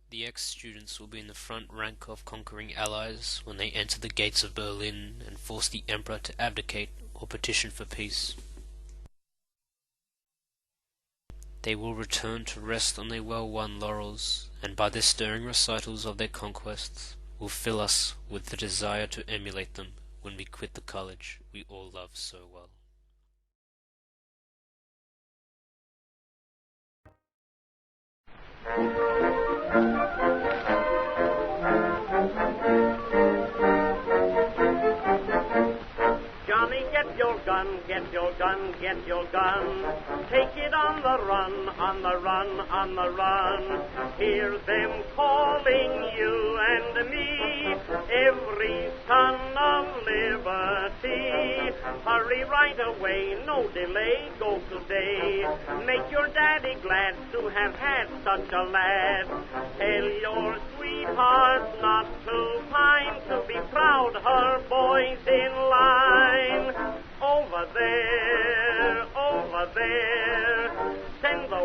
The ex-students will be in the front rank of conquering allies when they enter the gates of Berlin and force the emperor to abdicate or petition for peace. They will return to rest on their well-won laurels, and by their stirring recitals of their conquests, will fill us with the desire to emulate them when we quit the college we all love so well. Johnny, get your gun, get your gun, get your gun. Take it on the run, on the run, on the run. Hear them calling you and me, every son of liberty. Hurry right away, no delay, go today. Make your daddy glad to have had such a lad. Tell your sweetheart not to pine, to be proud her boy's in line. Over there, send the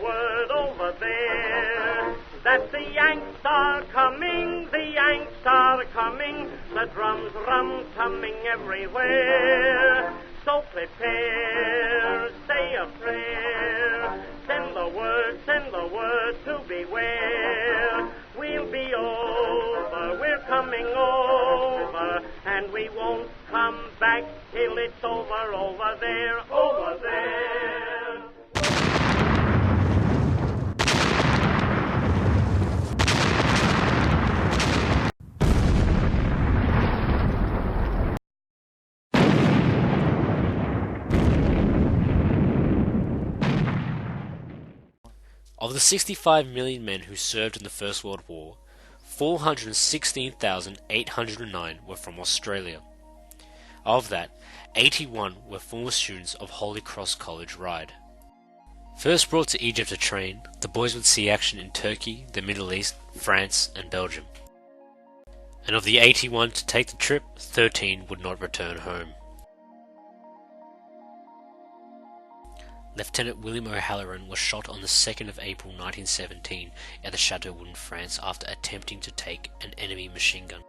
word over there, that the Yanks are coming, the Yanks are coming, the drums rum-tumming everywhere. So prepare, say a prayer, send the word to beware. We'll be over, we're coming over, and we won't come back till it's over there, over there. Of the 65 million men who served in the First World War, 416,809 were from Australia. Of that, 81 were former students of Holy Cross College, Ryde. First brought to Egypt to train, the boys would see action in Turkey, the Middle East, France and Belgium. And of the 81 to take the trip, 13 would not return home. Lieutenant William O'Halloran was shot on the 2nd of April 1917 at the Chateau in France after attempting to take an enemy machine gun.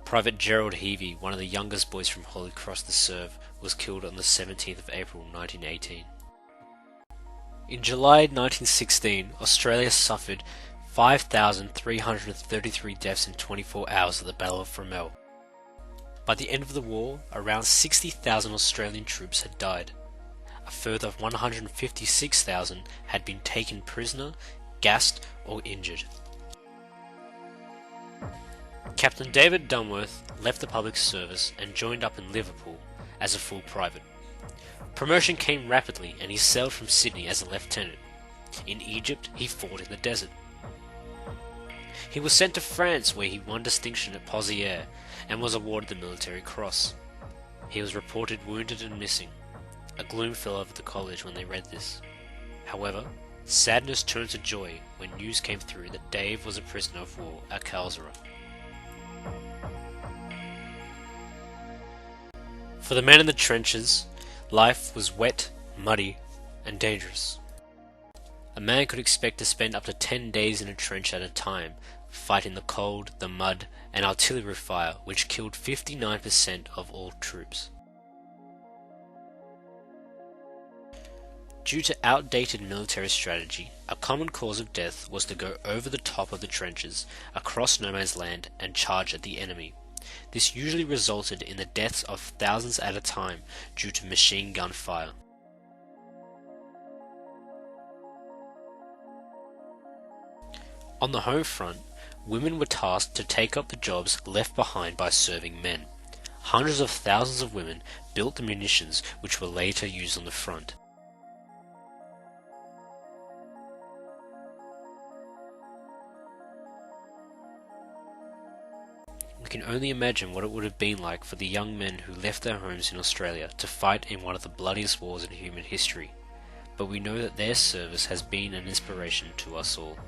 Private Gerald Heavey, one of the youngest boys from Holy Cross to serve, was killed on the 17th of April 1918. In July 1916, Australia suffered 5,333 deaths in 24 hours at the Battle of Fromelles. By the end of the war, around 60,000 Australian troops had died. A further 156,000 had been taken prisoner, gassed or injured. Captain David Dunworth left the public service and joined up in Liverpool as a full private. Promotion came rapidly and he sailed from Sydney as a lieutenant. In Egypt, he fought in the desert. He was sent to France where he won distinction at Pozières and was awarded the Military Cross. He was reported wounded and missing. A gloom fell over the college when they read this. However, sadness turned to joy when news came through that Dave was a prisoner of war at Karlsruhe. For the men in the trenches, life was wet, muddy, and dangerous. A man could expect to spend up to 10 days in a trench at a time, fighting the cold, the mud, and artillery fire, which killed 59% of all troops. Due to outdated military strategy, a common cause of death was to go over the top of the trenches, across no man's land, and charge at the enemy. This usually resulted in the deaths of thousands at a time due to machine gun fire. On the home front, women were tasked to take up the jobs left behind by serving men. Hundreds of thousands of women built the munitions which were later used on the front. We can only imagine what it would have been like for the young men who left their homes in Australia to fight in one of the bloodiest wars in human history, but we know that their service has been an inspiration to us all.